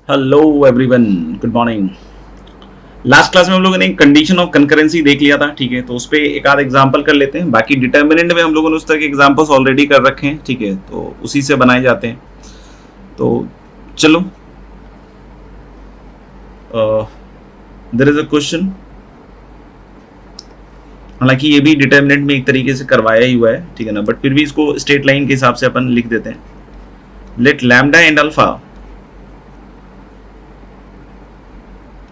Hello everyone, good morning. Last class में हम लोगों ने कंडीशन ऑफ कंकरेंसी देख लिया था, ठीक है। तो उस पर एक आध एग्जांपल कर लेते हैं। बाकी डिटर्मिनेंट में हम लोगों ने उस तरह के एग्जांपल्स ऑलरेडी कर रखे हैं, ठीक है। तो उसी से बनाए जाते हैं। तो चलो, देयर इज अ क्वेश्चन। हालांकि ये भी डिटर्मिनेंट में एक तरीके से करवाया ही हुआ है, ठीक है ना, बट फिर भी इसको स्ट्रेट लाइन के हिसाब से अपन लिख देते हैं। Let lambda and alpha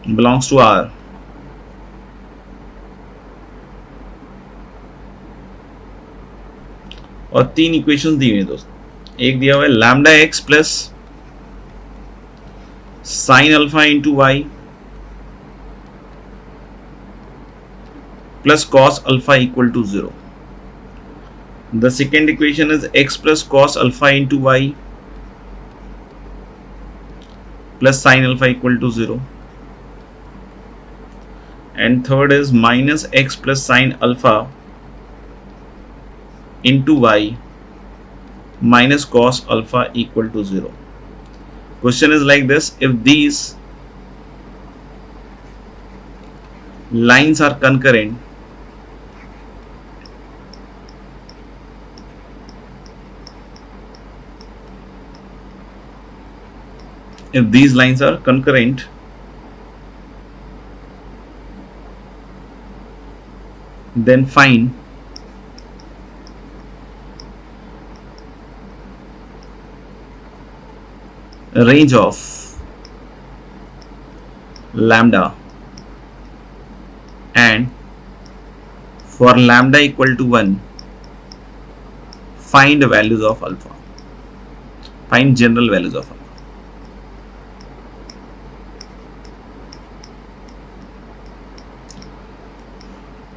belongs to R और तीन इक्वेशंस दी हुई है दोस्त। एक दिया हुआ है lambda x plus sine alpha into y plus cos alpha equal to 0। The second equation is x plus cos alpha into y plus sine alpha equal to 0। And third is minus x plus sine alpha into y minus cos alpha equal to 0. Question is like this: if these lines are concurrent, then find a range of lambda, and for lambda equal to 1 find the values of alpha, find general values of alpha.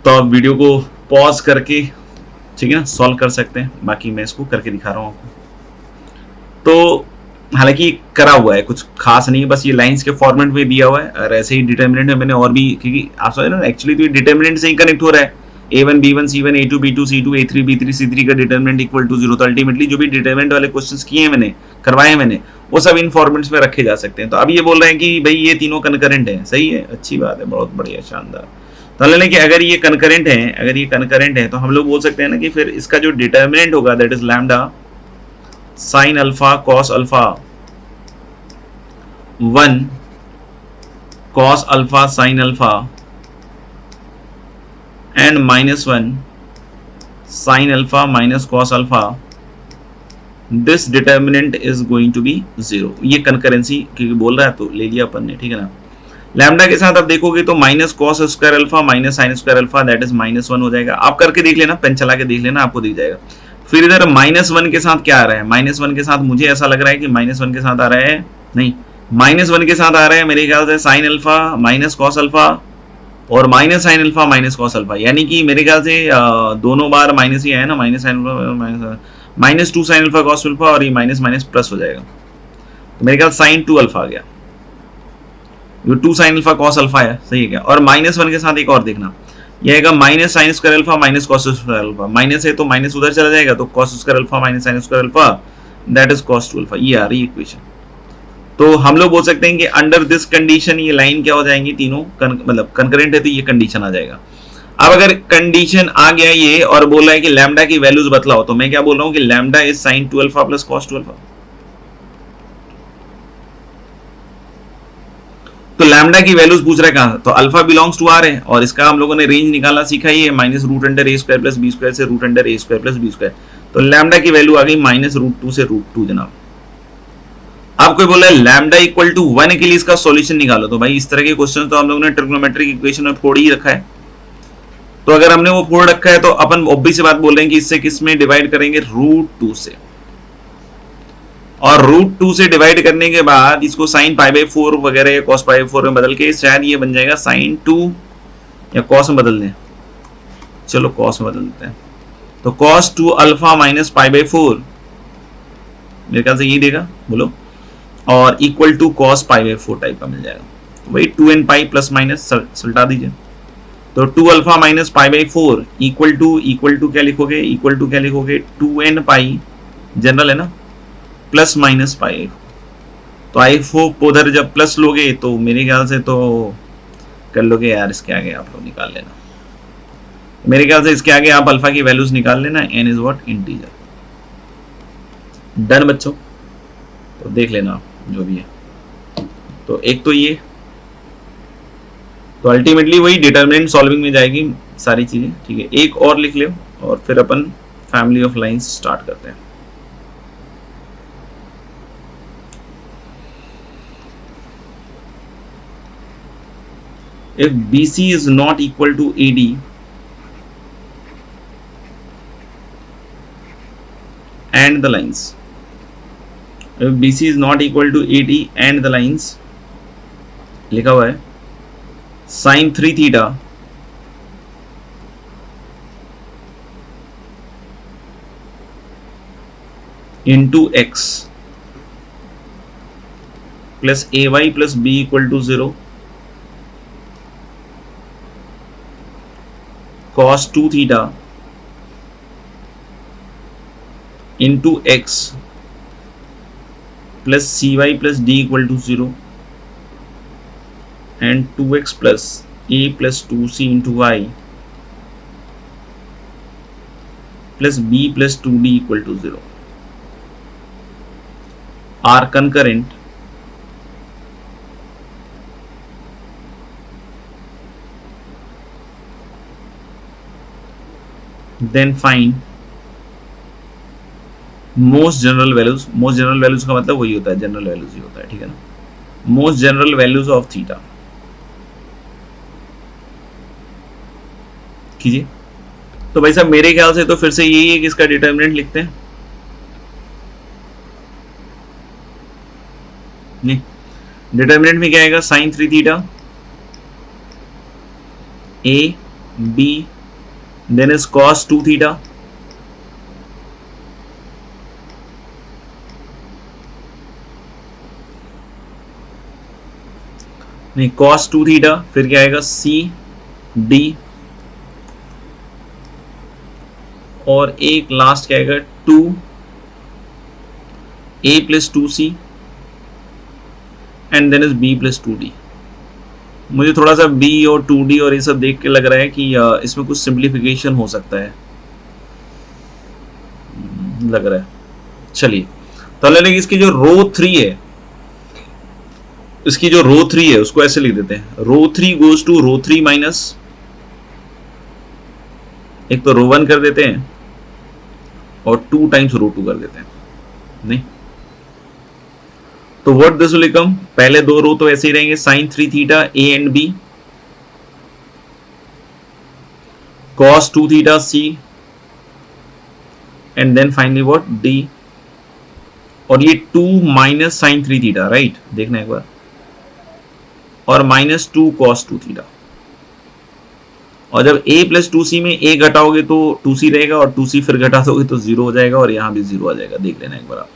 तो आप video को pause करके, ठीक है ना, solve कर सकते हैं। बाकी मैं इसको करके दिखा रहा हूँ आपको। तो हालांकि करा हुआ है, कुछ खास नहीं है, बस ये लाइंस के फॉर्मेट में दिया हुआ है। और ऐसे ही डिटर्मिनेंट में मैंने और भी, क्योंकि आप समझ रहे हो एक्चुअली तो ये डिटर्मिनेंट से ही कनेक्ट हो रहा है। A1 B1 C1 A2 B2 C2 A3 B3 C3 का डिटर्मिनेंट इक्वल टू 0। तो अल्टीमेटली जो भी डिटर्मिनेंट वाले क्वेश्चंस किए हैं मैंने, करवाए हैं मैंने, वो सब इन फॉर्मेट्स में रखे जा सकते हैं। तो अब ये बोल रहे हैं कि भाई ये तीनों कनकरेंट है। सही है, अच्छी बात है, बहुत बढ़िया, शानदार। तो लेने कि अगर ये कनकरेंट है, तो हम लोग बोल सकते हैं ना कि फिर इसका जो डिटर्मिनेंट होगा that is lambda sine alpha cos alpha 1 cos alpha sine alpha and -1 sine alpha minus cos alpha. This determinant is going to be 0। ये कनकरेंसी क्योंकि बोल रहा है तो ले लिया अपन ने, ठीक है ना। लैम्डा के साथ आप देखोगे तो minus cos square alpha minus sine square alpha that is -1 हो जाएगा। आप करके देख लेना, पेन चला के देख लेना, आपको दिख जाएगा। फिर इधर -1 के साथ क्या आ रहा है? -1 के साथ मुझे ऐसा लग रहा है कि -1 के साथ आ रहा है, नहीं, -1 के साथ आ रहा है मेरे ख्याल से sine alpha minus cos alpha और minus sine alpha minus cos alpha, यानी कि मेरे ख्याल से दोनों बार माइनस ही है ना, minus sine alpha -2 sign alpha cos alpha और ये माइनस माइनस प्लस हो जाएगा। तो मेरे ख्याल sin 2 अल्फा आ गया, ये 2 साइन अल्फा कॉस अल्फा है, सही है क्या। और -1 के साथ एक और देखना, ये आएगा minus sine square alpha minus cos square alpha. Minus है तो माइनस उधर चला जाएगा, तो cos square alpha minus sine square alpha that is cos 2 alpha. ये आ रही इक्वेशन। तो हम लोग बोल सकते हैं कि अंडर दिस कंडीशन ये लाइन क्या हो जाएंगी, तीनों मतलब कंकरेंट है, तो ये कंडीशन आ जाएगा। अब अगर कंडीशन आ गया ये और बोल रहा है कि लैम्डा की वैल्यूज बतलाओ, तो मैं क्या बोल रहा हूँ कि lambda is sine 2 alpha plus cos 2 alpha. तो लैम्डा की वैल्यूज पूछ रहा है कहां, तो अल्फा बिलोंग्स टू आर है और इसका हम लोगों ने रेंज निकालना सीखा ही है, -√a² प्लस b² से √a² प्लस b²। तो लैम्डा की वैल्यू आ गई -√2 से √2 जनाब। अब कोई बोला लैम्डा इक्वल टू 1 के लिए इसका सॉल्यूशन निकालो, तो भाई इस तरह के क्वेश्चन तो हम लोगों ने ट्रिग्नोमेट्रिक इक्वेशन में फोड़ ही रखा है। तो अगर हमने वो फोड़ रखा है तो अपन ऑब्वियस बात बोल रहे हैं कि इससे किस में डिवाइड करेंगे, √2 से। और √2 से डिवाइड करने के बाद इसको sin π/4 वगैरह या cos π/4 में बदल के शायद ये बन जाएगा sin 2, या cos में बदल दें, चलो cos में बदल देते हैं। तो cos 2 अल्फा माइनस π/4 मेरे ख्याल से यही देगा, बोलो, और इक्वल टू cos π/4 टाइप का मिल जाएगा। तो वही 2n पाई प्लस माइनस सल्टा दीजिए। तो 2 अल्फा माइनस π/4 इक्वल टू क्या लिखोगे, 2n पाई जनरल है ना, प्लस माइनस पाई। तो आई होप उधर जब प्लस लोगे तो मेरे ख्याल से तो कर लोगे यार, इसके आगे आप लोग निकाल लेना, मेरे ख्याल से इसके आगे आप अल्फा की वैल्यूज निकाल लेना, n is what, integer. Done बच्चों, तो देख लेना आप जो भी है। तो एक तो ये, तो अल्टीमेटली वही डिटरमिनेंट सॉल्विंग में जाएगी सारी चीजें, ठीक है। एक और लिख लो और फिर अपन फैमिली ऑफ लाइंस स्टार्ट करते हैं। if BC is not equal to AD and the lines, if BC is not equal to AD and the lines, लिखा हुआ है sin 3 theta into x plus AY plus B equal to 0 cos 2 theta into x plus cy plus d equal to 0 and 2x plus a plus 2c into y plus b plus 2d equal to 0 are concurrent then find most general values, most general values का मतलब वही होता है, general values ही होता है, ठीक है ना, most general values of theta कीजिए। तो भाई साहब मेरे ख्याल से तो फिर से यही है कि इसका डिटर्मिनेंट लिखते हैं, नहीं डिटर्मिनेंट में क्या आएगा, sine 3 theta A B then is cos 2 theta नहीं cos 2 theta, फिर क्या आएगा C D और एक लास्ट क्या आएगा 2 A plus 2C and then is B plus 2D। मुझे थोड़ा सा B और 2D और ये सब देख के लग रहा है कि इसमें कुछ सिंप्लीफिकेशन हो सकता है, लग रहा है। चलिए तो लेकिन इसकी जो रो 3 है, इसकी जो रो 3 है उसको ऐसे लिख देते हैं, रो 3 गोज टू रो 3 माइनस, एक तो रो 1 कर देते हैं और 2 टाइम्स रो 2 कर देते हैं, नहीं तो व्हाट दिस विल बिकम, पहले दो रो तो ऐसे ही रहेंगे, sine 3 theta A and B cos 2 theta C and then finally what D, और ये 2 माइनस साइन 3 थीटा, राइट, देखना एक बार, और माइनस 2 cos 2 थीटा, और जब a प्लस 2c में a घटाओगे तो 2c रहेगा और 2c फिर घटा दोगे तो 0 हो जाएगा और यहां भी 0 आ जाएगा, देख लेना एक बार आप।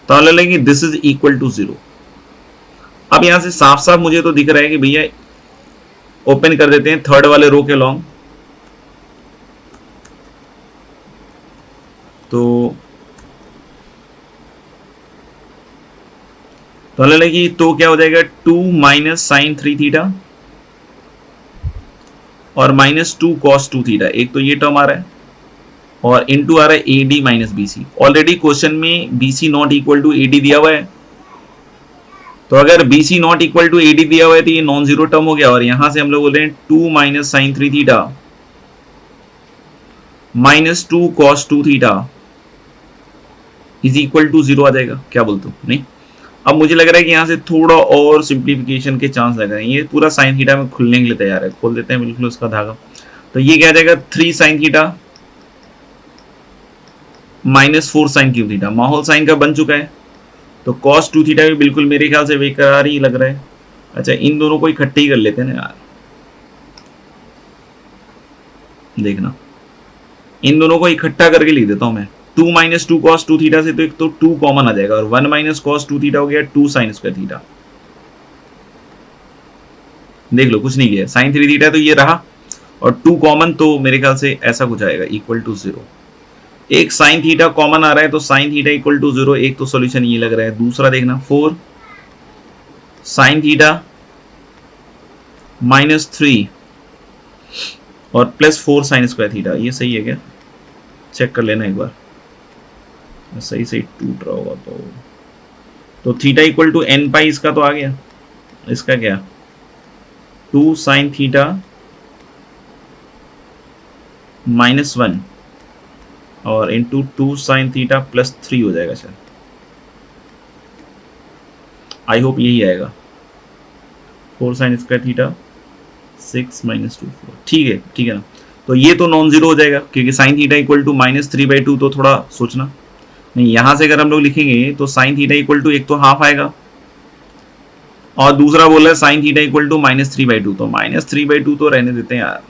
तो लेंगे दिस इज इक्वल टू 0। अब यहां से साफ साफ मुझे तो दिख रहा है कि भैया ओपन कर देते हैं थर्ड वाले रो के लॉन्ग, तो लेंगे तो क्या हो जाएगा 2 माइनस साइन 3 थीटा और माइनस 2 cos 2 थीटा, एक तो ये टर्म आ रहा है और इनटू आ रहा है AD minus BC। Already question में BC not equal to AD दिया हुआ है, तो अगर BC not equal to AD दिया हुआ है तो ये नॉन जीरो टर्म हो गया, और यहां से हम लोग बोल रहे हैं 2 minus sine 3 theta minus 2 cos 2 theta is equal to 0 आ जाएगा, क्या बोलते हो, नहीं। अब मुझे लग रहा है कि यहां से थोड़ा और सिंप्लीफिकेशन के चांस लग रहे हैं, ये पूरा साइन थीटा में खुलने के लिए तैयार है, खोल देते हैं बिल्कुल उसका धागा। तो ये क्या आ जाएगा 3 sine theta minus 4 sine cube theta, माहौल साइन का बन चुका है, तो cos 2 थीटा भी बिल्कुल मेरे ख्याल से बेकरार ही लग रहा है। अच्छा इन दोनों को इकट्ठे ही कर लेते हैं ना यार, देखना इन दोनों को इकट्ठा करके लिख देता हूं मैं, 2 माइनस 2 cos 2 थीटा से तो एक तो 2 कॉमन आ जाएगा और 1 माइनस cos 2 थीटा हो गया 2 साइन स्क्वायर थीटा, देख लो कुछ नहीं किया, साइन 3 थीटा तो ये रहा और 2 कॉमन, तो मेरे ख्याल से ऐसा कुछ आएगा इक्वल टू 0। एक साइन थीटा कॉमन आ रहा है तो साइन थीटा इक्वल टू 0, एक तो सॉल्यूशन ये लग रहा है। दूसरा देखना 4 साइन थीटा -3 और +4 साइन स्क्वायर थीटा, ये सही है क्या? चेक कर लेना एक बार, सही सही टूट रहा होगा तो थीटा इक्वल टू n पाई इसका तो आ गया। इसका क्या 2 साइन थीटा -1 और इंटू 2 साइन थीटा +3 हो जाएगा शायद, आई होप यही आएगा। 4 साइन स्क्वायर थीटा 6 -2 4, ठीक है ना। तो ये तो नॉन जीरो हो जाएगा क्योंकि साइन थीटा इक्वल टू -3/2, तो थोड़ा सोचना नहीं, यहां से अगर हम लोग लिखेंगे तो साइन थीटा इक्वल टू एक तो हाफ आएगा और दूसरा बोल रहा है साइन थीटा इक्वल टू -3/2, तो -3/2 तो रहने देते हैं यार,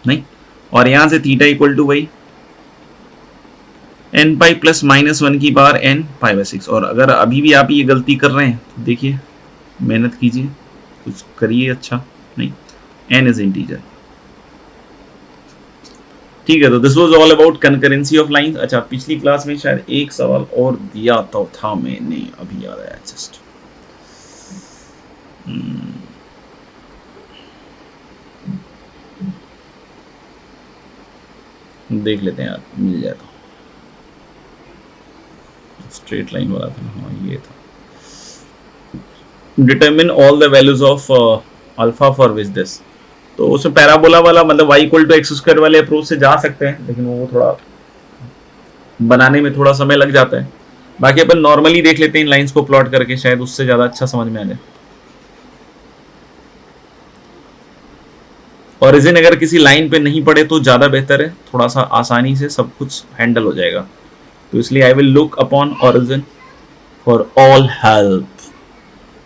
नहीं। और यहां से थीटा इक्वल टू वही n पाई प्लस -1 की पावर n पाई/6। और अगर अभी भी आप ये गलती कर रहे हैं तो देखिए, मेहनत कीजिए, कुछ करिए अच्छा, नहीं n इज इंटीजर, ठीक है। तो this was all about concurrency of lines. अच्छा, पिछली क्लास में शायद एक सवाल और दिया तो था मैंने, अभी याद आया जस्ट, देख लेते हैं यार, मिल जाए तो। स्ट्रेट लाइन वाला था, हाँ ये था। Determine all the values of alpha for which this, तो उसमें पैराबोला वाला मतलब y equal to x square वाले अप्रोच से जा सकते हैं, लेकिन वो थोड़ा बनाने में थोड़ा समय लग जाता है। बाकी अपन नॉर्मली देख लेते हैं इन लाइंस को प्लॉट करके, शायद उससे ज्यादा अच्छा समझ में आ जाए। ओरिजिन अगर किसी लाइन पे नहीं पड़े तो ज्यादा बेहतर है, थोड़ा सा आसानी से सब कुछ हैंडल हो जाएगा। तो इसलिए I will look upon origin for all help.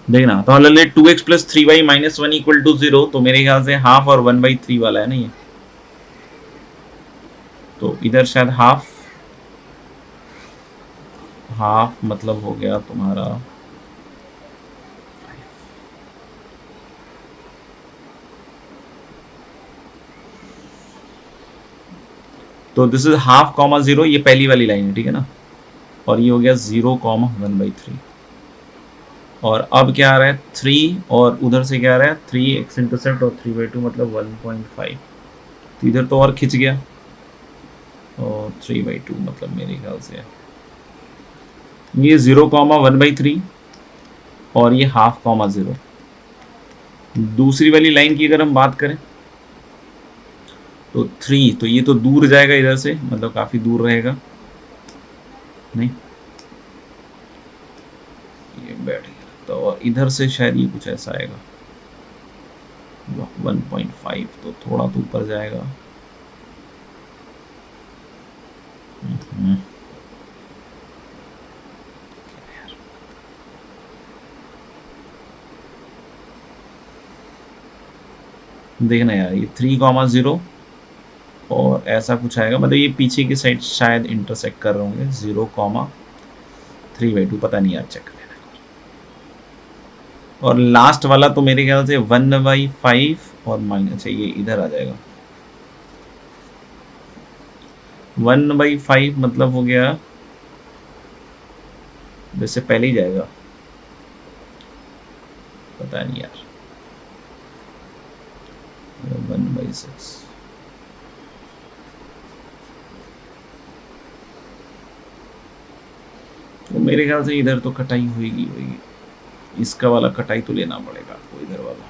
देखना तो मान लीजिए 2x + 3y - 1 इक्वल टू 0, तो मेरे ख्याल से हाफ और 1/3 वाला है ना ये, तो इधर शायद हाफ मतलब हो गया तुम्हारा तो दिस इज हाफ कॉमा 0, ये पहली वाली लाइन है, ठीक है ना। और ये हो गया 0,1/3। और अब क्या आ रहा है 3, और उधर से क्या आ रहा है 3x इंटरसेप्ट और 3/2 मतलब 1.5, तो इधर तो और खिंच गया, और 3/2 मतलब मेरे ख्याल से ये 0,1/3 और ये हाफ कॉमा 0। दूसरी वाली लाइन की अगर हम बात करें तो 3, तो ये तो दूर जाएगा इधर से, मतलब काफी दूर रहेगा, नहीं ये बैठ गया, तो और इधर से शायद ये कुछ ऐसा आएगा 1.5, तो थोड़ा तो ऊपर जाएगा। देखना यार, ये 3,0 और ऐसा कुछ आएगा, मतलब ये पीछे की साइड शायद इंटरसेक्ट कर रहे होंगे 0,3/2, पता नहीं यार, चेक कर लेना। और लास्ट वाला तो मेरे ख्याल से 1/5 और माइनस, ये इधर आ जाएगा 1/5 मतलब हो गया, वैसे पहले ही जाएगा, पता नहीं यार, 1/6। तो मेरे ख्याल से इधर तो कटाई होगी, इसका वाला कटाई तो लेना पड़ेगा आपको, इधर वाला।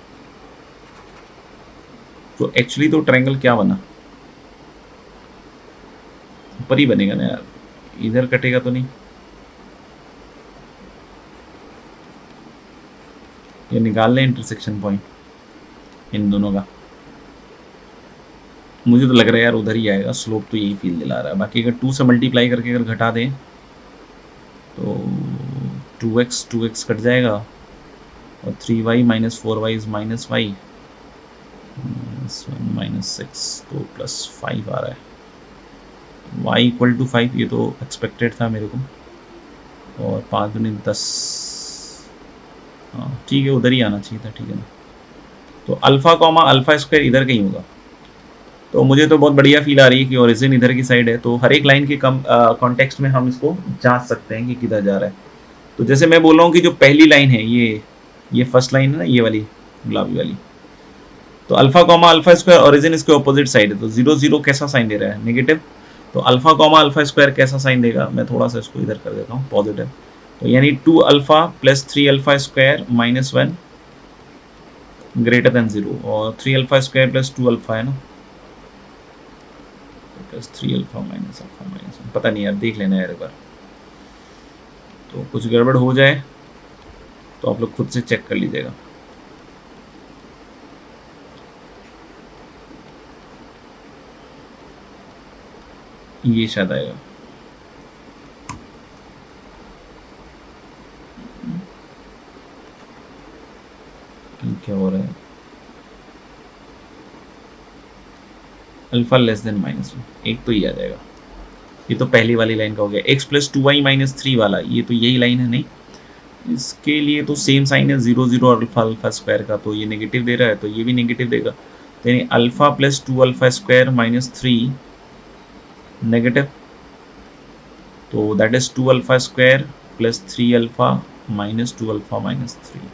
तो एक्चुअली तो ट्रायंगल क्या बना, ऊपर ही बनेगा ना यार, इधर कटेगा तो नहीं, ये निकाल लें इंटरसेक्शन पॉइंट इन दोनों का। मुझे तो लग रहा है यार उधर ही आएगा, स्लोप तो यही फील दिला रहा है। बाकी अगर 2 से मल्टीप्लाई करके अगर घटा दें तो 2x कट जाएगा, और 3y - 4y इज -y, -1 - 6 तो +5 आ रहा है, y इक्वल टू 5, ये तो एक्सपेक्टेड था मेरे को, और 5 दूनी 10, हाँ ठीक है, उधर ही आना चाहिए था, ठीक है ना। तो अल्फा कॉमा अल्फा स्क्वायर इधर कहीं होगा, तो मुझे तो बहुत बढ़िया फील आ रही है कि ओरिजिन इधर की साइड है, तो हर एक लाइन के कॉन्टेक्स्ट में हम इसको जांच सकते हैं कि किधर जा रहा है। तो जैसे मैं बोल रहा हूँ कि जो पहली लाइन है ये फर्स्ट लाइन है ना, ये वाली गुलाबी वाली, तो alpha comma alpha square origin इसके ऑपोजिट साइड है, तो 0 0 कैसा साइन दे रहा है, नेगेटिव। तो अल्फा कॉमा अल्फा स्क्वायर कैसा साइन देगा, मैं थोड़ा सा इसको इधर कर देता हूँ पॉजिटिव, तो यानी 2 alpha plus 3 alpha square minus 1 greater than 0, और 3 अल्फा स्क्वायर प्लस 2 अल्फा है ना, प्लस 3 अल्फा माइनस 1, पता नहीं यार, देख लेना यार एक बार, तो कुछ गड़बड़ हो जाए तो आप लोग खुद से चेक कर लीजिएगा। ये शायद आएगा, क्या हो रहा है, अल्फा लेस देन माइनस 1, एक तो ये आ जाएगा। ये तो पहली वाली लाइन का हो गया। x प्लस 2y माइनस 3 वाला, ये तो यही लाइन है, नहीं इसके लिए तो सेम साइन है 0 0 अल्फा अल्फा स्क्वायर का, तो ये नेगेटिव दे रहा है, तो ये भी नेगेटिव देगा, तो यानी alpha plus 2 alpha square minus 3 negative, तो that is 2 alpha square plus 3 alpha minus 2 alpha minus 3,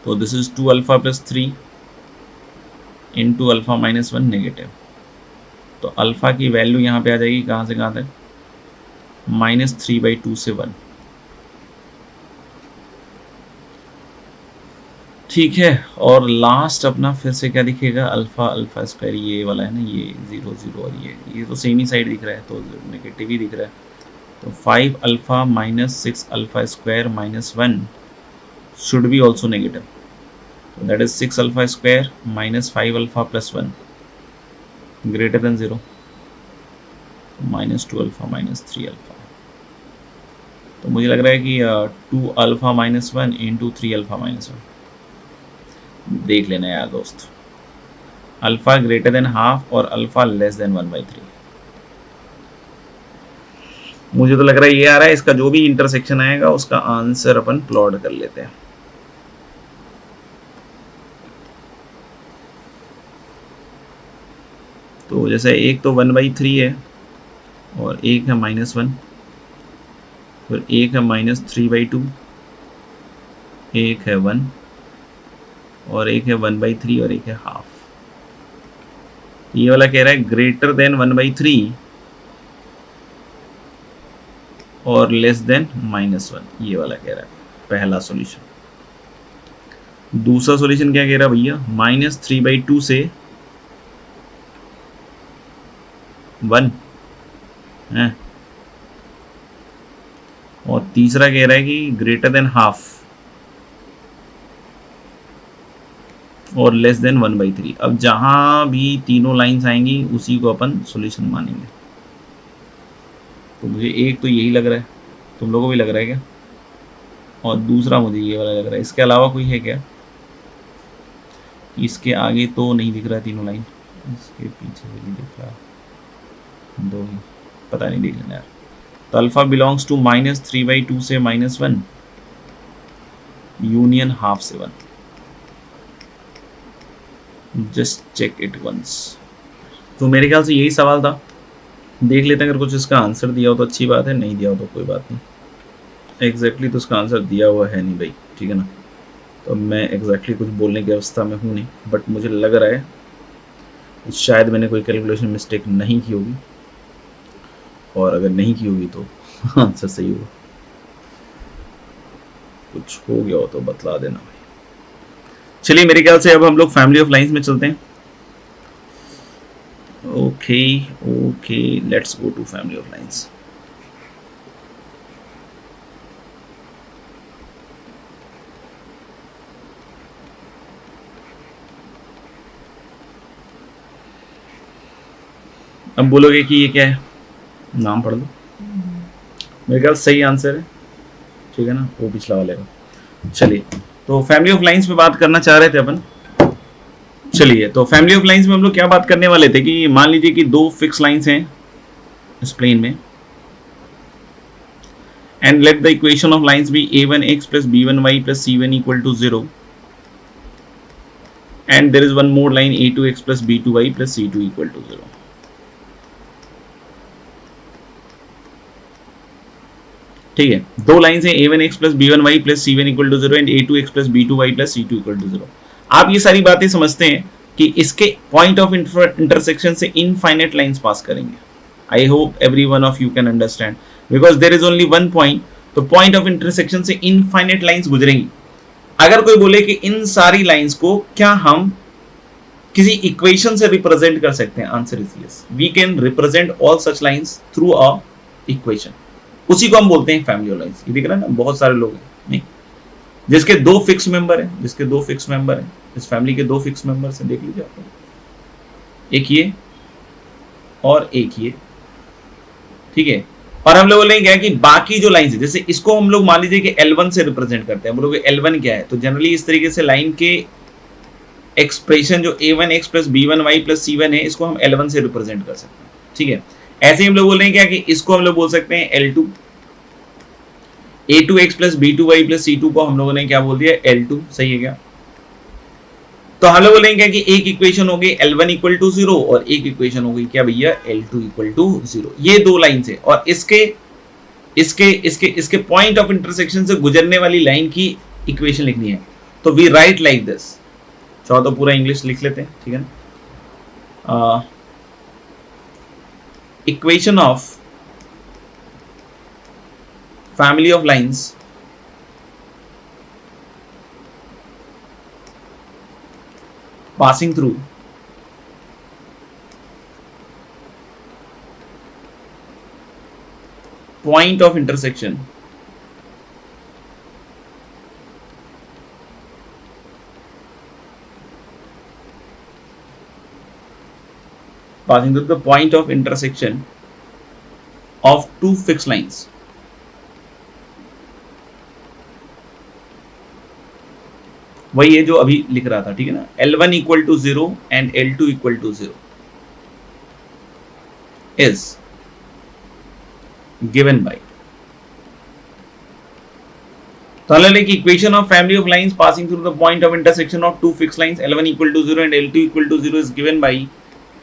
तो this is 2 alpha plus 3 into alpha minus 1 negative, तो अल्फा की वैल्यू यहाँ पे आ जाएगी कहाँ से कहाँ तक, -3/2 से 1, ठीक है। और लास्ट अपना फिर से क्या दिखेगा, अल्फा अल्फा स्क्वायर, ये वाला है ना, ये 0 0, और ये तो सेम ही साइड दिख रहा है, तो नेगेटिव ही दिख रहा है, तो 5 alpha minus 6 alpha square minus 1 should be also negative, तो that is 6 alpha square minus 5 alpha plus 1 greater than 0, -2 alpha minus 3 alpha, तो मुझे लग रहा है कि 2 alpha minus 1 into 3 alpha minus 1, देख लेना यार दोस्त, अल्फा ग्रेटर देन हाफ और अल्फा लेस देन 1/3, मुझे तो लग रहा है ये आ रहा है, इसका जो भी इंटरसेक्शन आएगा उसका आंसर अपन प्लॉट कर लेते हैं। तो जैसे एक तो 1/3 है, और एक है -1, फिर एक है -3/2, एक है 1, और एक है 1/3, और एक है हाफ। ये वाला कह रहा है ग्रेटर देन 1/3 और लेस देन -1, ये वाला कह रहा है पहला सॉल्यूशन। दूसरा सॉल्यूशन क्या कह रहा है भैया, -3/2 से 1 है, और तीसरा कह रहा है कि ग्रेटर देन हाफ और लेस देन 1/3। अब जहां भी तीनों लाइंस आएंगी उसी को अपन सॉल्यूशन मानेंगे, तो मुझे एक तो यही लग रहा है, तुम लोगों को भी लग रहा है क्या, और दूसरा मुझे ये वाला लग रहा है, इसके अलावा कोई है क्या, इसके आगे तो नहीं दिख रहा तीनों लाइन, इसके पीछे भी नहीं दिख रहा, दो ही, पता नहीं, देख लेना यार। तो अल्फा बिलोंग्स टू -3/2 से -1 यूनियन हाफ से 1, जस्ट चेक इट वंस। तो मेरे ख्याल से यही सवाल था, देख लेते हैं, अगर कुछ इसका आंसर दिया हो तो अच्छी बात है, नहीं दिया हो तो कोई बात नहीं। एग्जैक्टली तो इसका आंसर दिया हुआ है नहीं भाई, ठीक है ना, तो मैं एग्जैक्टली कुछ बोलने की अवस्था में हूँ नहीं, बट मुझे लग रहा है शायद मैंने कोई कैलकुलेशन मिस्टेक नहीं की होगी, और अगर नहीं की होगी तो आंसर सही होगा, कुछ हो गया हो तो बतला देना भाई। चलिए मेरे ख्याल से अब हम लोग फैमिली ऑफ लाइंस में चलते हैं। Okay, let's go to family of lines. अब बोलोगे कि ये क्या है, नाम पढ़ लो, मेरे ख्याल सही आंसर है, ठीक है ना, वो पिछला वाले का। चलिए, तो फैमिली ऑफ लाइंस पे बात करना चाह रहे थे अपन। चलिए, तो फैमिली ऑफ लाइंस में हम लोग क्या बात करने वाले थे कि मान लीजिए कि दो फिक्स लाइंस हैं इस प्लेन में, and let the equation of lines be a1x plus b1y plus c1 equal to 0, and there is one more line a2x plus b2y plus c2 equal to 0. ठीक है, दो लाइन है a1x plus b1y plus c1 equal to 0 and a2x plus b2y plus c2 equal to 0. आप ये सारी बातें समझते हैं कि इसके पॉइंट ऑफ इंटरसेक्शन से इनफाइनाइट लाइंस पास करेंगे. I hope every one of you can understand, because there is only one point, तो पॉइंट ऑफ इंटरसेक्शन से इनफाइनाइट लाइंस गुजरेंगी. अगर कोई बोले कि इन सारी लाइंस को क्या हम किसी इक्वेशन से रिप्रेजेंट कर सकते हैं, answer is yes. We can represent all such lines through a equation. उसी को हम बोलते हैं फैमिली ऑफ लाइंस. ये दिख रहा है ना, बहुत सारे लोग हैं नहीं जिसके दो फिक्स मेंबर हैं, जिसके दो फिक्स मेंबर हैं, इस फैमिली के दो फिक्स मेंबर्स हैं, देख लीजिए आप, एक ये और एक ये. ठीक है, और हम लोग बोलेंगे क्या कि बाकी जो लाइन है, जैसे इसको हम लोग मान लीजिए कि L1 से रिप्रेजेंट करते हैं. हम लोग L1 क्या है, तो जनरली इस तरीके से लाइन के एक्सप्रेशन जो a1x plus b1y plus c1 है, इसको हम L1 से रिप्रेजेंट कर सकते हैं. ठीक है, ऐसे ही हम लोग बोल रहे हैं क्या कि इसको हम लोग बोल सकते हैं L2. a2x plus b2y plus c2 को हम लोगों ने क्या बोल दिया, L2. सही है क्या? तो हम लोग बोलेंगे क्या कि एक इक्वेशन हो गई L1 इक्वल टू 0 और एक इक्वेशन हो गई क्या भैया, L2 इक्वल टू 0. ये दो लाइन से, और इसके इसके इसके इसके पॉइंट ऑफ इंटरसेक्शन से गुजरने वाली लाइन की इक्वेशन लिखनी है. तो वी राइट लाइक दिस. चाहो तो पूरा इंग्लिश लिख लेते हैं, ठीक है ना. Equation of family of lines passing through point of intersection passing through the point of intersection of two fixed lines. वही है जो अभी लिख रहा था, ठीक है ना. L1 equal to 0 and L2 equal to 0 is given by, तो equation of family of lines passing through the point of intersection of two fixed lines L1 equal to 0 and L2 equal to 0 is given by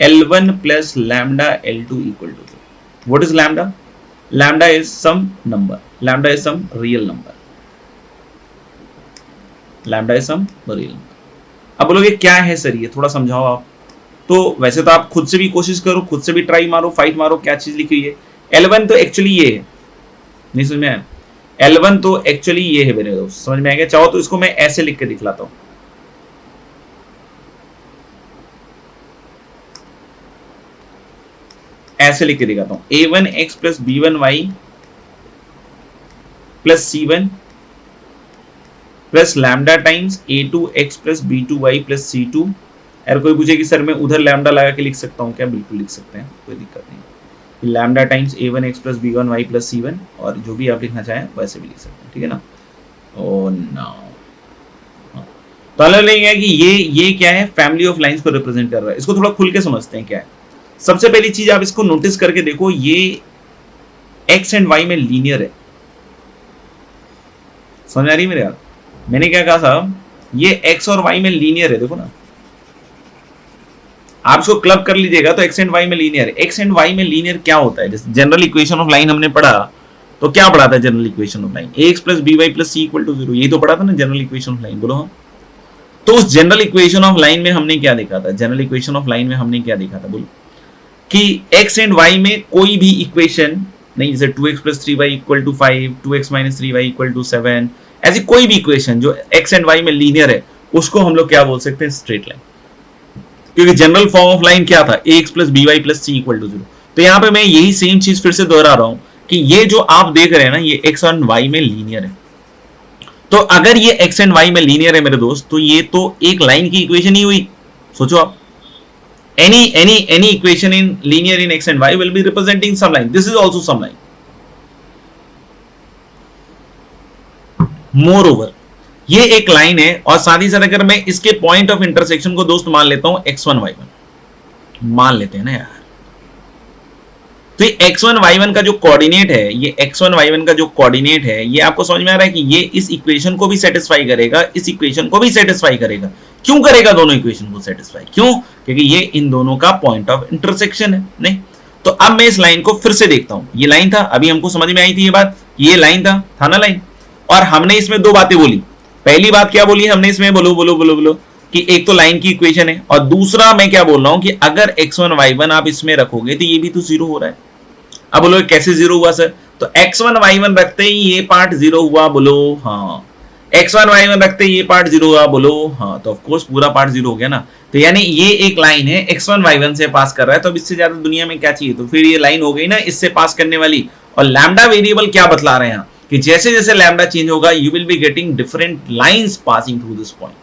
L1 plus lambda L2 equal to 0. What is lambda? Lambda is some number, lambda is some real number, lambda is some real number. अब बोलोगे क्या है sir ये, थोड़ा समझाओ आप. तो वैसे तो आप खुद से भी कोशिश करो, खुद से भी ट्राई मारो, फाइट मारो, क्या चीज लिखी हुई है. L1 तो एक्चुअली ये है, नहीं समझ में आया? L1 तो एक्चुअली ये है मेरे दोस्त, समझ में आ गया? चाहो तो इसको मैं ऐसे लिख के दिखलाता हूं. ऐसे लिख के दिखाता हूं, a1x plus b1y plus c1 plus lambda times a2x plus b2y plus c2. अगर कोई पूछे कि सर मैं उधर लैम्डा लगा के लिख सकता हूँ क्या, बिल्कुल लिख सकते हैं, कोई दिक्कत नहीं. Lambda times a1x plus b1y plus c1, और जो भी आप लिखना चाहें वैसे भी लिख सकते हैं, ठीक है ना. ओ नो, तो अलग लगेगा कि ये क्या है, फैमिली ऑफ लाइंस को रिप्रेजेंट कर रहा है. इसको थोड़ा खुल के समझते हैं क्या है. सबसे पहली चीज आप इसको नोटिस करके देखो, ये x एंड y में लीनियर है. समझ आ रही मेरे यार? मैंने क्या कहा था, ये x और y में लीनियर है. देखो ना, आप इसको क्लब कर लीजिएगा तो x एंड y में लीनियर है. x एंड y में लीनियर क्या होता है? जैसे जनरल इक्वेशन ऑफ लाइन हमने पढ़ा, तो क्या पढ़ा था general equation of line? ax plus by plus c equal to 0, यही तो पढ़ा था ना जनरल इक्वेशन ऑफ लाइन. बोलो हाँ. तो उस जनरल इक्वेशन ऑफ लाइन में हमने क्या देखा था? जनरल इक्वेशन ऑफ लाइन में हमने क्या देखा था, बोलो, कि x एंड y में कोई भी इक्वेशन नहीं, जैसे 2x plus 3y equal to 5, 2x minus 3y equal to 7, ऐसी कोई भी इक्वेशन जो x एंड y में लीनियर है, उसको हम लोग क्या बोल सकते हैं, स्ट्रेट लाइन. क्योंकि जनरल फॉर्म ऑफ लाइन क्या था, ax plus by plus c equal to 0. तो यहाँ पे मैं यही सेम चीज फिर से दोहरा रहा हूं कि ये जो आप देख रहे हैं ना, ये x एंड y में लीनियर है. तो अगर ये x एंड y में लीनियर है मेरे दोस्त, तो ये तो एक लाइन की इक्वेशन ही हुई. सोचो आप, any equation in linear in x and y will be representing some line. This is also some line. Moreover, ये एक लाइन है, और साथ ही साथ अगर मैं इसके पॉइंट ऑफ इंटरसेक्शन को दोस्त मान लेता हूं x1 y1, मान लेते हैं ना यार, तो ये x1 y1 का जो कोऑर्डिनेट है, ये x1 y1 का जो कोऑर्डिनेट है, ये आपको समझ में आ रहा है कि ये इस इक्वेशन को भी सेटिस्फाई करेगा, इस इक्वेशन को भी सेटिस्फाई करेगा. क्यों करेगा दोनों इक्वेशन को सेटिस्फाई? क्यों? क्योंकि ये इन दोनों का पॉइंट ऑफ इंटरसेक्शन है। नहीं तो अब मैं इस लाइन को फिर से देखता हूं। ये लाइन था, अभी हमको समझ में आई थी ये बात, ये लाइन था ना लाइन, और हमने इसमें दो बातें बोली। पहली बात क्या बोली हमने इसमें, बोलो बोलो बोलो बोलो, कि एक तो लाइन की इक्वेशन है, और दूसरा मैं क्या बोल रहा हूं कि अगर x1 y1 आप इसमें रखोगे तो ये भी तो जीरो हो रहा है। अब बोलो कैसे जीरो हुआ सर? तो x1 y1 रखते ही ये पार्ट जीरो हुआ, बोलो हाँ। x1 y1 रखते ही ये पार्ट जीरो हुआ, बोलो हाँ। तो ऑफ कोर्स पूरा पार्ट जीरो हो गया ना। तो यानी ये एक लाइन है x1 y1 से पास कर रहा है, तो अब इससे ज्यादा दुनिया में क्या चाहिए? तो फिर ये लाइन हो गई ना इससे पास करने वाली। और लैम्डा वेरिएबल क्या बतला रहे हैं कि जैसे जैसे लैम्डा चेंज होगा you will be getting different lines passing through this point.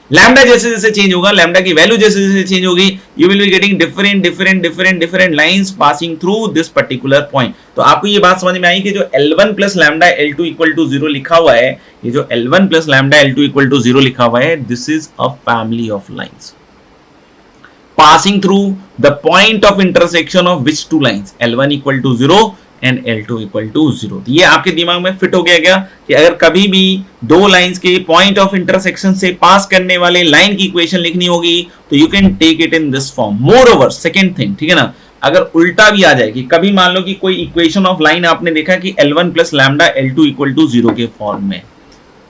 Lambda जैसे जैसे चेंज होगा, लैम्डा की वैल्यू जैसे जैसे चेंज होगी, you will be getting different lines passing through this particular point. तो आपको ये बात समझ में आई कि जो L1 plus lambda L2 equal to 0 लिखा हुआ है, ये जो L1 plus lambda L2 equal to 0 लिखा हुआ है, this is a family of lines passing through the point of intersection of which two lines, L1 equal to 0 and L2 equal to 0। ये आपके दिमाग में फिट हो गया क्या कि अगर कभी भी दो लाइंस के पॉइंट ऑफ इंटरसेक्शन से पास करने वाले लाइन की इक्वेशन लिखनी होगी तो you can take it in this form. Moreover second thing, ठीक है ना, अगर उल्टा भी आ जाए कि कभी मान लो कि कोई इक्वेशन ऑफ लाइन आपने देखा कि L1 plus lambda L2 equal to 0 के फॉर्म में,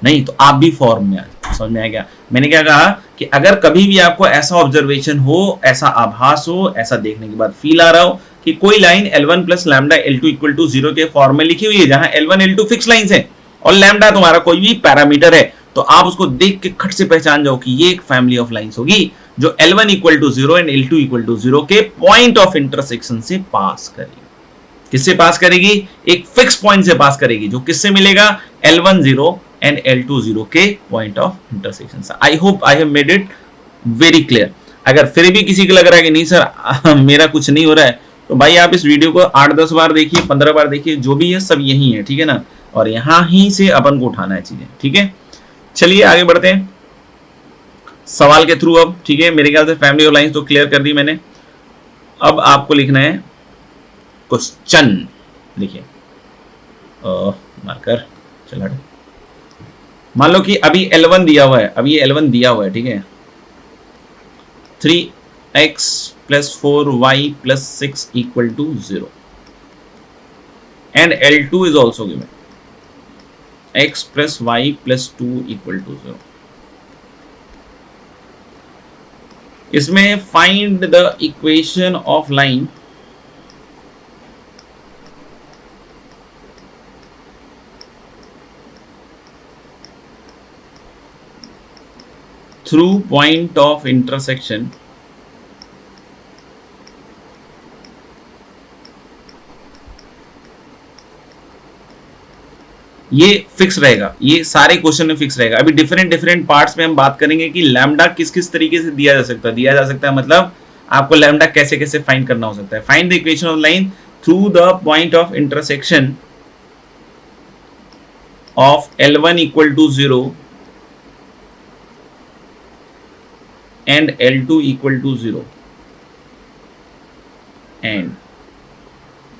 नहीं तो आप भी फॉर्म में आ। समझ में आ गया? मैंने क्या कहा कि अगर कभी भी आपको ऐसा ऑब्जर्वेशन हो, ऐसा आभास हो, ऐसा देखने के बाद फील आ रहा हो कि कोई line L1 plus lambda L2 equal to 0 के फॉर्म में लिखी हुई है, जहां L1 L2 फिक्स लाइंस है और लैम्डा तुम्हारा कोई भी पैरामीटर है, तो आप उसको देख के खट से पहचान जाओ कि ये एक फैमिली ऑफ लाइंस होगी जो L1 equal to 0 and L2 equal to 0 के पॉइंट ऑफ इंटरसेक्शन से पास करेगी। किससे पास करेगी? एक फिक्स पॉइंट से पास करेगी, जो किससे मिलेगा? L1 0 एंड L2 0 के पॉइंट ऑफ इंटरसेक्शन से। I hope I have made it very clear. अगर फिर भी किसी को लग रहा है कि नहीं सर मेरा कुछ नहीं हो रहा है, तो भाई आप इस वीडियो को 8-10 बार देखिए, 15 बार देखिए, जो भी है सब यही है, ठीक है ना, और यहां ही से अपन को उठाना है चीजें, ठीक है। चलिए आगे बढ़ते हैं सवाल के थ्रू अब, ठीक है। मेरे ख्याल से फैमिली ऑफ लाइंस तो क्लियर कर दी मैंने। अब आपको लिखना है क्वेश्चन, लिखिए मार्कर चला। मान लो कि अभी L1 दिया हुआ है, अभी ये L1 दिया हुआ है, ठीक है, 3x plus 4y plus 6 equal to 0 and L2 is also given x plus y plus 2 equal to 0। इसमें find the equation of line through point of intersection ये फिक्स रहेगा, ये सारे क्वेश्चन में फिक्स रहेगा। अभी डिफरेंट डिफरेंट पार्ट्स में हम बात करेंगे कि लैम्डा किस किस तरीके से दिया जा सकता है, मतलब आपको लैम्डा कैसे कैसे फाइंड करना हो सकता है। Find the equation of line through the point of intersection of L1 equal to 0 and L2 equal to 0 and,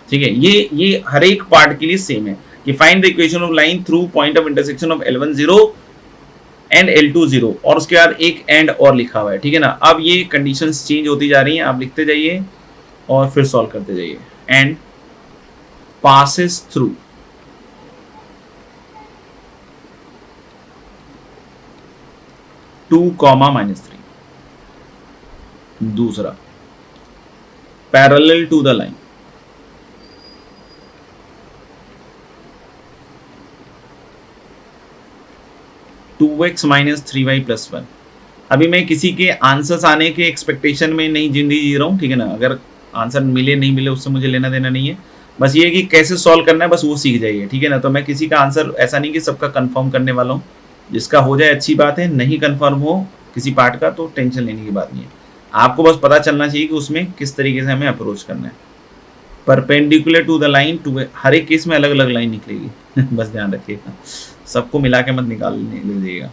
ठीक है, ये हर एक पार्ट के लिए सेम है कि find the equation of line through point of intersection of L1 0 and L2 0, और उसके बाद एक एंड और लिखा हुआ है, ठीक है ना। अब ये कंडीशंस चेंज होती जा रही हैं, आप लिखते जाइए और फिर सॉल्व करते जाइए। And passes through two comma -3, दूसरा parallel to the line, two x minus 3y plus 1। अभी मैं किसी के आंसर्स आने के एक्सपेक्टेशन में नहीं जिंदगी जी रहा हूँ, ठीक है ना। अगर आंसर मिले नहीं मिले उससे मुझे लेना देना नहीं है, बस ये है कि कैसे सॉल्व करना है, बस वो सीख जाइए, ठीक है ना। तो मैं किसी का आंसर ऐसा नहीं कि सबका कंफर्म करने वाला हूँ, जिसका हो जाए अच्छी बात है, नहीं कंफर्म हो किसी पार्ट का तो टेंशन लेने की बात नहीं है। आपको बस पता चलना चाहिए कि उसमें किस तरीके से हमें अप्रोच करना है। Perpendicular to the line, to हर एक केस में अलग अलग लाइन निकलेगी बस ध्यान रखिएगा, सबको मिला के मत निकालने लीजिएगा।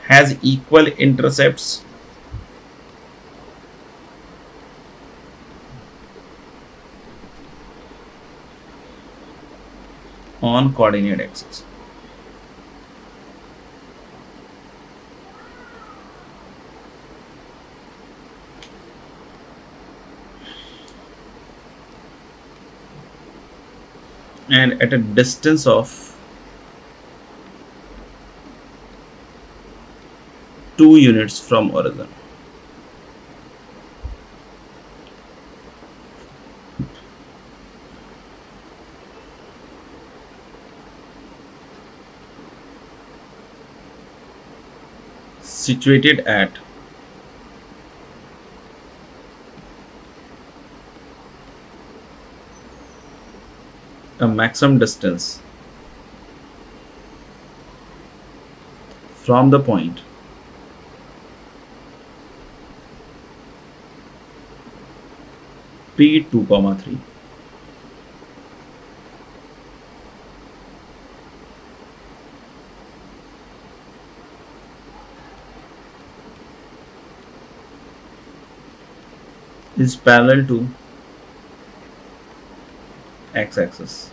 Has equal intercepts on coordinate axis. and at a distance of 2 units from origin. Situated at a maximum distance from the point P2, 3 is parallel to x-axis.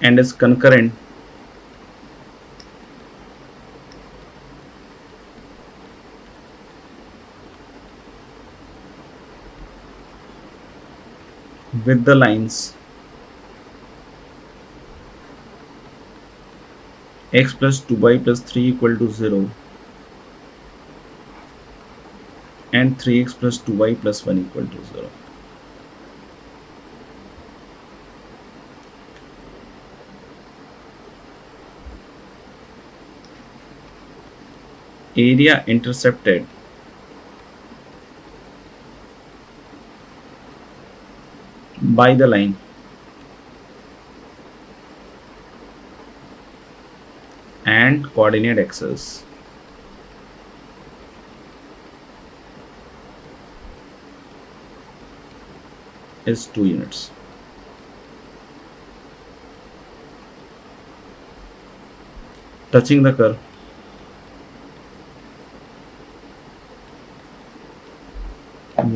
And is concurrent with the lines x plus 2y plus 3 equal to 0 and 3x plus 2y plus 1 equal to 0. Area intercepted by the line and coordinate axis is 2 units. Touching the curve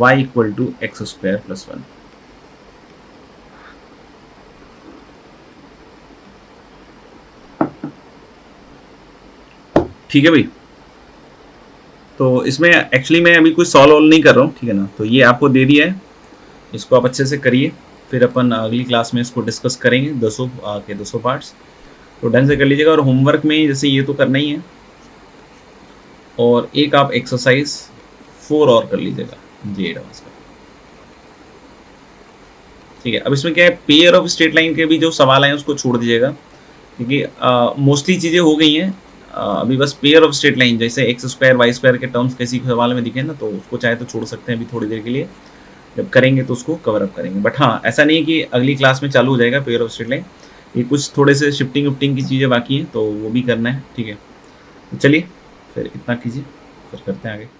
y equal to x square plus 1. ठीक है भाई, तो इसमें actually मैं अभी कुछ solve नहीं कर रहा हूँ, ठीक है ना। तो ये आपको दे दिया है, इसको आप अच्छे से करिए, फिर अपन अगली क्लास में इसको डिस्कस करेंगे 200 पार्ट्स। तो ढंग से कर लीजिएगा। और होमवर्क में जैसे ये तो करना ही है, और एक आप एक्सरसाइज 4 और कर लीजिएगा जे एडवांस का, ठीक है। अब इसमें क्या है, पेयर ऑफ स्ट्रेट लाइन के भी जो सवाल आए उसको छोड़ दीजिएगा, क्योंकि मोस्टली चीज़ें हो गई हैं। अभी बस पेयर ऑफ स्ट्रेट लाइन जैसे एक्स स्क्वायर वाई स्क्वायर के टर्म्स किसी सवाल में दिखे ना, तो उसको चाहे तो छोड़ सकते हैं अभी थोड़ी देर के लिए, जब करेंगे तो उसको कवर अप करेंगे। बट हाँ, ऐसा नहीं कि अगली क्लास में चालू हो जाएगा पेयर ऑफ स्ट्रेट लाइन, ये कुछ थोड़े से शिफ्टिंग विफ्टिंग की चीज़ें बाकी हैं, तो वो भी करना है, ठीक है। तो चलिए फिर इतना कीजिए, फिर करते हैं आगे।